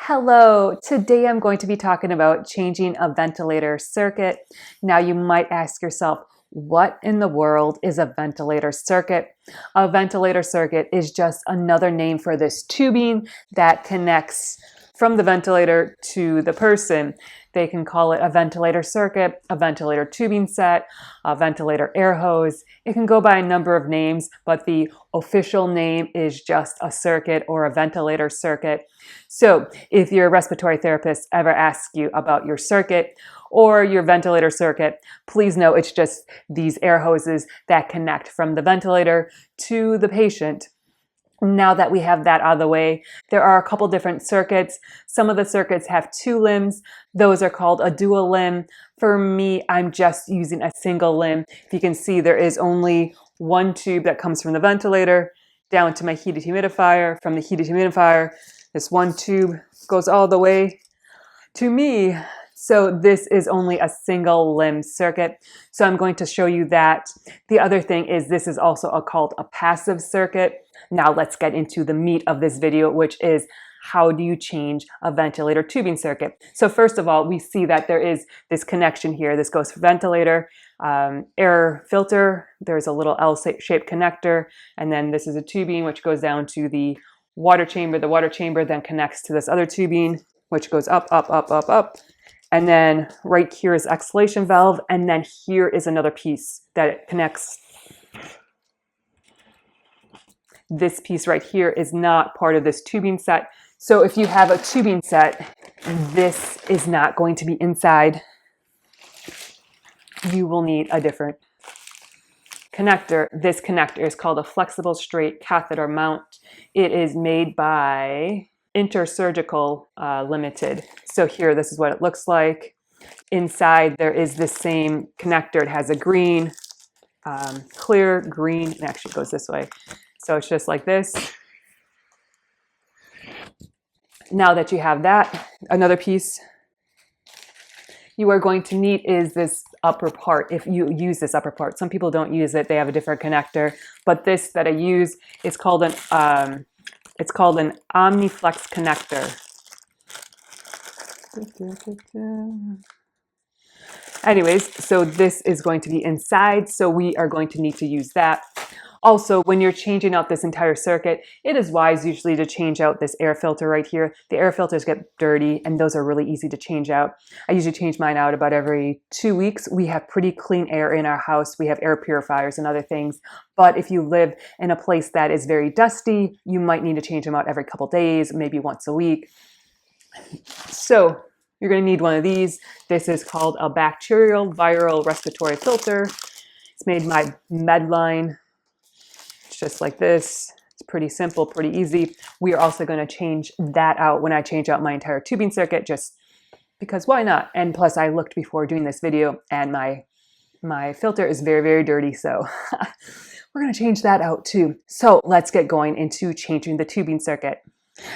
Hello, today I'm going to be talking about changing a ventilator circuit. Now you might ask yourself, what in the world is a ventilator circuit? A ventilator circuit is just another name for this tubing that connects from the ventilator to the person. They can call it a ventilator circuit, a ventilator tubing set, a ventilator air hose. It can go by a number of names, but the official name is just a circuit or a ventilator circuit. So if your respiratory therapist ever asks you about your circuit or your ventilator circuit, please know it's just these air hoses that connect from the ventilator to the patient. Now that we have that out of the way, there are a couple different circuits. Some of the circuits have two limbs. Those are called a dual limb. For me, I'm just using a single limb. If you can see, there is only one tube that comes from the ventilator down to my heated humidifier. From the heated humidifier, this one tube goes all the way to me. So this is only a single limb circuit. So I'm going to show you that. The other thing is this is also called a passive circuit. Now let's get into the meat of this video, which is how do you change a ventilator tubing circuit? So first of all, we see that there is this connection here. This goes for ventilator, air filter. There's a little L-shaped connector. And then this is a tubing which goes down to the water chamber. The water chamber then connects to this other tubing, which goes up, up, up, up, up. And then right here is exhalation valve. And then here is another piece that it connects. This piece right here is not part of this tubing set. So if you have a tubing set, this is not going to be inside. You will need a different connector. This connector is called a flexible straight catheter mount. It is made by Intersurgical Limited. So here, this is what it looks like. Inside, there is the same connector. It has a green, clear, green, and actually goes this way. So it's just like this. Now that you have that, another piece you are going to need is this upper part. If you use this upper part, some people don't use it. They have a different connector, but this that I use is called an Omniflex connector. Anyways, so this is going to be inside, so we are going to need to use that. Also, when you're changing out this entire circuit, it is wise usually to change out this air filter right here. The air filters get dirty, and those are really easy to change out. I usually change mine out about every 2 weeks. We have pretty clean air in our house. We have air purifiers and other things. But if you live in a place that is very dusty, you might need to change them out every couple days, maybe once a week. So you're going to need one of these. This is called a bacterial viral respiratory filter. It's made by Medline. It's just like this. It's pretty simple, pretty easy. We are also going to change that out when I change out my entire tubing circuit, just because why not? And plus I looked before doing this video and my filter is very, very dirty. So we're going to change that out too. So let's get going into changing the tubing circuit.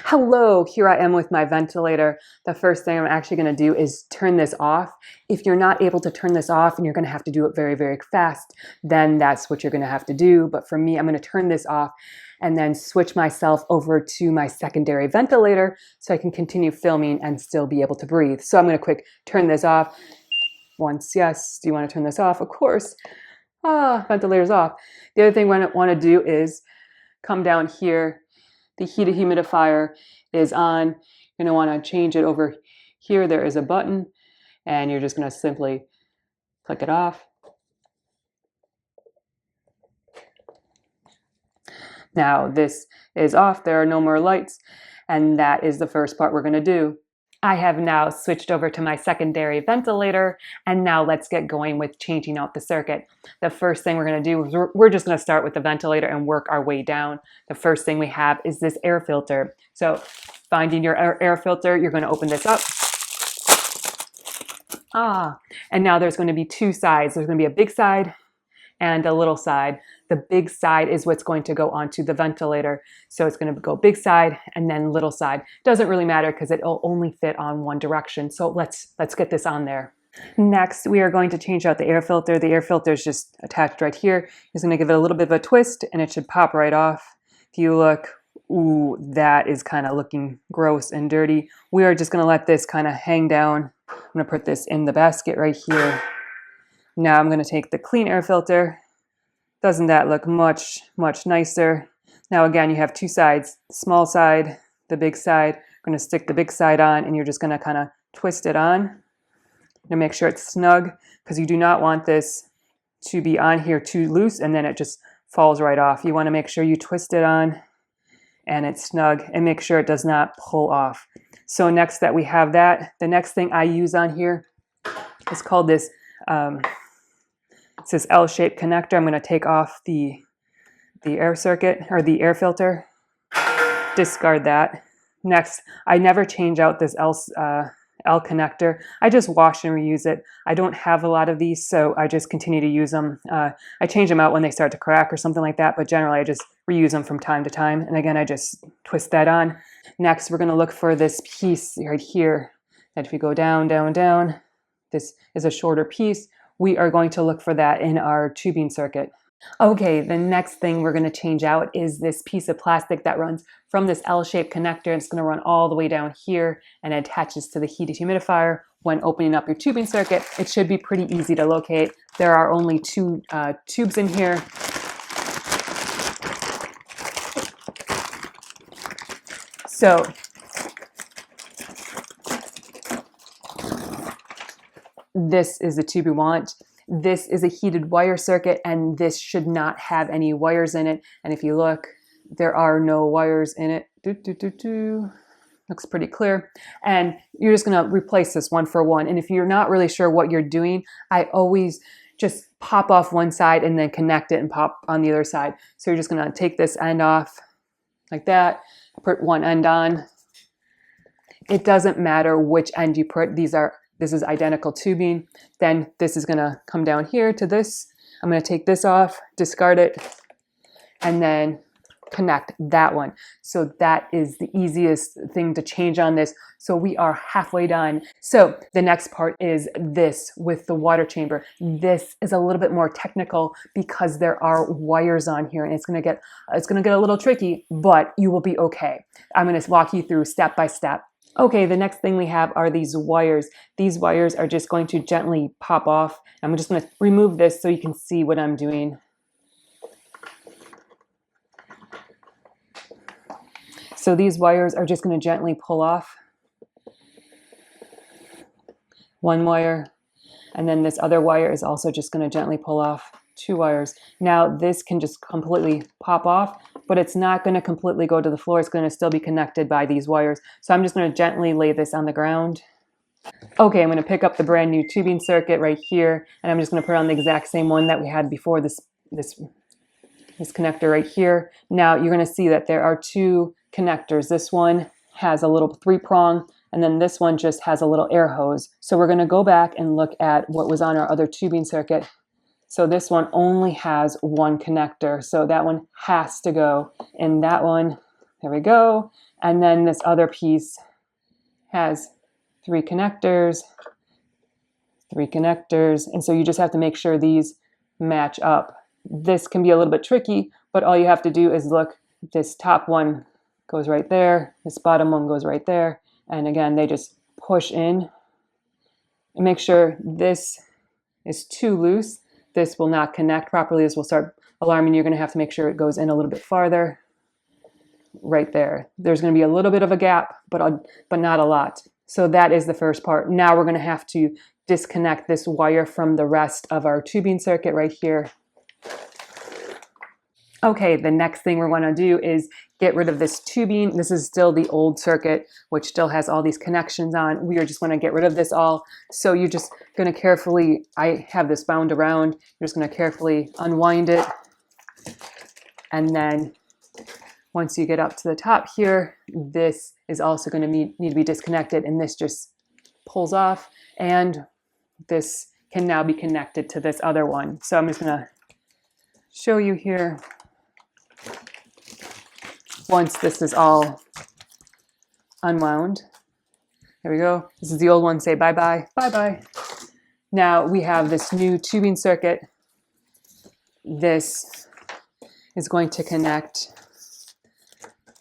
Hello, here I am with my ventilator. The first thing I'm actually going to do is turn this off. If you're not able to turn this off and you're going to have to do it very, very fast, then that's what you're going to have to do. But for me, I'm going to turn this off and then switch myself over to my secondary ventilator so I can continue filming and still be able to breathe. So I'm going to quick turn this off. Once, yes, do you want to turn this off? Of course. Ventilator's off. The other thing I want to do is come down here. The heated humidifier is on. You're going to want to change it over here. There is a button, and you're just going to simply click it off. Now this is off. There are no more lights, and that is the first part we're going to do. I have now switched over to my secondary ventilator, and now let's get going with changing out the circuit. The first thing we're going to do is we're just going to start with the ventilator and work our way down. The first thing we have is this air filter. So finding your air filter, you're going to open this up. And now there's going to be two sides. There's going to be a big side and a little side. The big side is what's going to go onto the ventilator. So it's going to go big side and then little side. Doesn't really matter because it'll only fit on one direction. So let's get this on there. Next, we are going to change out the air filter. The air filter is just attached right here. Just going to give it a little bit of a twist and it should pop right off. If you look ooh, that is kind of looking gross and dirty. We are just going to let this kind of hang down. I'm going to put this in the basket right here. Now I'm going to take the clean air filter. Doesn't that look much, much nicer? Now again, you have two sides, the small side, the big side. I'm going to stick the big side on, and you're just going to kind of twist it on to make sure it's snug, because you do not want this to be on here too loose and then it just falls right off. You want to make sure you twist it on and it's snug, and make sure it does not pull off. So next that we have that, the next thing I use on here is called this, it's this L-shaped connector. I'm going to take off the air circuit, or the air filter, discard that. Next, I never change out this L connector. I just wash and reuse it. I don't have a lot of these, so I just continue to use them. I change them out when they start to crack or something like that, but generally I just reuse them from time to time. And again, I just twist that on. Next, we're going to look for this piece right here. And if you go down, down, down, this is a shorter piece. We are going to look for that in our tubing circuit. Okay, the next thing we're going to change out is this piece of plastic that runs from this L-shaped connector. It's going to run all the way down here and attaches to the heated humidifier. When opening up your tubing circuit, it should be pretty easy to locate. There are only two tubes in here. So this is the tube we want. This is a heated wire circuit, and this should not have any wires in it. And if you look, there are no wires in it. Looks pretty clear. And you're just going to replace this one for one. And if you're not really sure what you're doing, I always just pop off one side and then connect it and pop on the other side. So you're just going to take this end off like that, put one end on. It doesn't matter which end you put. This is identical tubing. Then this is going to come down here to this. I'm going to take this off, discard it, and then connect that one. So that is the easiest thing to change on this. So we are halfway done. So the next part is this with the water chamber. This is a little bit more technical because there are wires on here, and it's going to get a little tricky, but you will be okay. I'm going to walk you through step by step. Okay, the next thing we have are these wires. These wires are just going to gently pop off. I'm just going to remove this so you can see what I'm doing. So these wires are just going to gently pull off. One wire, and then this other wire is also just going to gently pull off. Two wires. Now this can just completely pop off, but it's not going to completely go to the floor. It's going to still be connected by these wires. So I'm just going to gently lay this on the ground. Okay, I'm going to pick up the brand new tubing circuit right here, and I'm just going to put on the exact same one that we had before, this connector right here. Now you're going to see that there are two connectors. This one has a little 3-prong, and then this one just has a little air hose. So we're going to go back and look at what was on our other tubing circuit. So this one only has one connector. So that one has to go in that one. There we go. And then this other piece has 3 connectors. And so you just have to make sure these match up. This can be a little bit tricky, but all you have to do is look. This top one goes right there. This bottom one goes right there. And again, they just push in. And make sure this is too loose. This will not connect properly. This will start alarming. You're going to have to make sure it goes in a little bit farther. Right there. There's going to be a little bit of a gap, but not a lot. So that is the first part. Now we're going to have to disconnect this wire from the rest of our tubing circuit right here. Okay, the next thing we're going to do is get rid of this tubing. This is still the old circuit, which still has all these connections on. We are just going to get rid of this all. So you're just going to carefully, I have this bound around, you're just going to carefully unwind it. And then once you get up to the top here, this is also going to need to be disconnected, and this just pulls off, and this can now be connected to this other one. So I'm just going to show you here. Once this is all unwound, there we go. This is the old one. Say bye-bye, bye-bye. Now we have this new tubing circuit. This is going to connect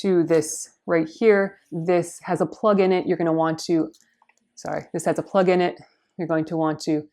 to this right here. This has a plug in it. You're going to want to, this has a plug in it. You're going to want to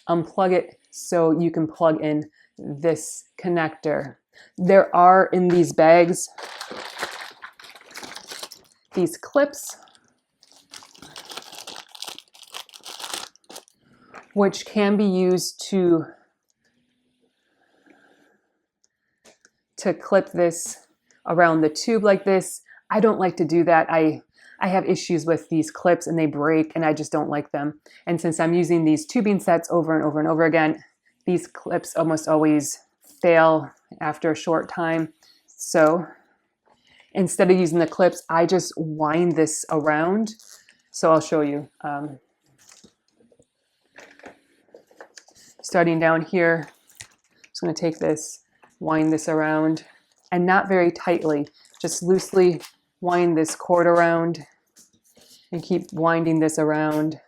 unplug it so you can plug in this connector. There are in these bags these clips which can be used to clip this around the tube like this. I don't like to do that. I have issues with these clips and they break and I just don't like them. And since I'm using these tubing sets over and over and over again, these clips almost always fail after a short time. So instead of using the clips, I just wind this around. So I'll show you. Starting down here, I'm just going to take this, wind this around, and not very tightly, just loosely wind this cord around and keep winding this around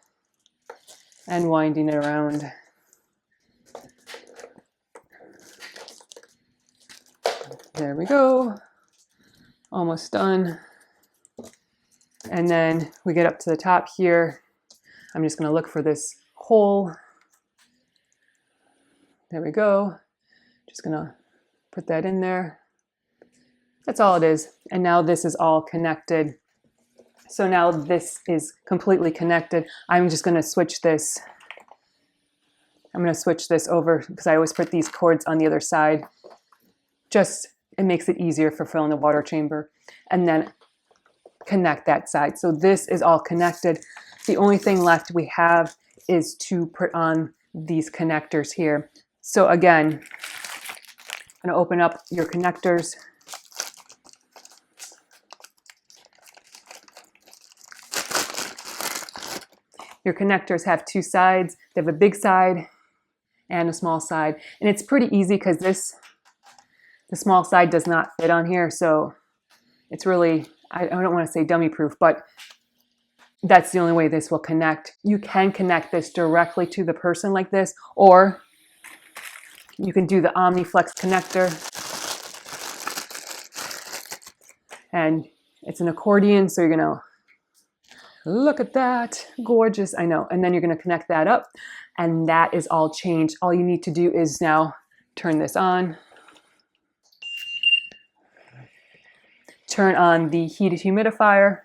and winding it around. There we go. Almost done. And then we get up to the top here. I'm just going to look for this hole. There we go. Just going to put that in there. That's all it is. And now this is all connected. So now this is completely connected. I'm just going to switch this. I'm going to switch this over because I always put these cords on the other side. It makes it easier for filling the water chamber. And then connect that side. So this is all connected. The only thing left we have is to put on these connectors here. So again, I'm going to open up your connectors. Your connectors have two sides. They have a big side and a small side. And it's pretty easy because the small side does not fit on here. So it's really, I don't want to say dummy proof, but that's the only way this will connect. You can connect this directly to the person like this, or you can do the OmniFlex connector. And it's an accordion, so you're gonna look at that, gorgeous, I know. And then you're gonna connect that up, and that is all changed. All you need to do is now turn this on. Turn on the heated humidifier.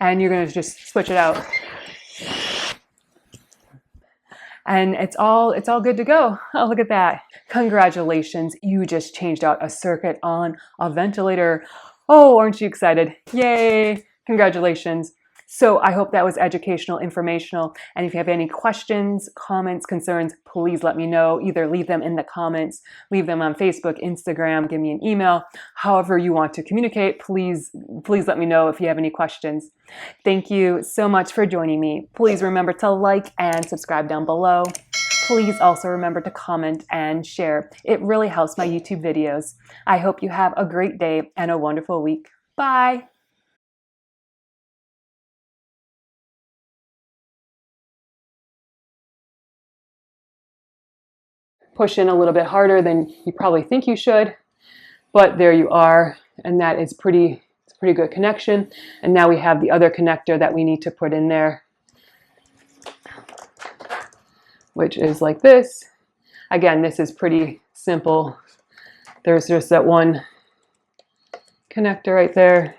And you're going to just switch it out. And it's all good to go. Oh, look at that. Congratulations. You just changed out a circuit on a ventilator. Oh, aren't you excited? Yay. Congratulations. So I hope that was educational, informational. And if you have any questions, comments, concerns, please let me know. Either leave them in the comments, leave them on Facebook, Instagram, give me an email. However you want to communicate, please let me know if you have any questions. Thank you so much for joining me. Please remember to like and subscribe down below. Please also remember to comment and share. It really helps my YouTube videos. I hope you have a great day and a wonderful week. Bye. Push in a little bit harder than you probably think you should, but there you are, and that is pretty good connection. And now we have the other connector that we need to put in there, which is like this. Again, this is pretty simple. There's just that one connector right there,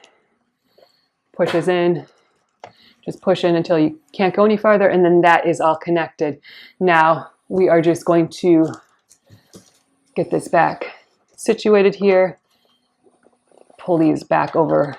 pushes in, just push in until you can't go any farther, and then that is all connected. Now we are just going to get this back situated here, pull these back over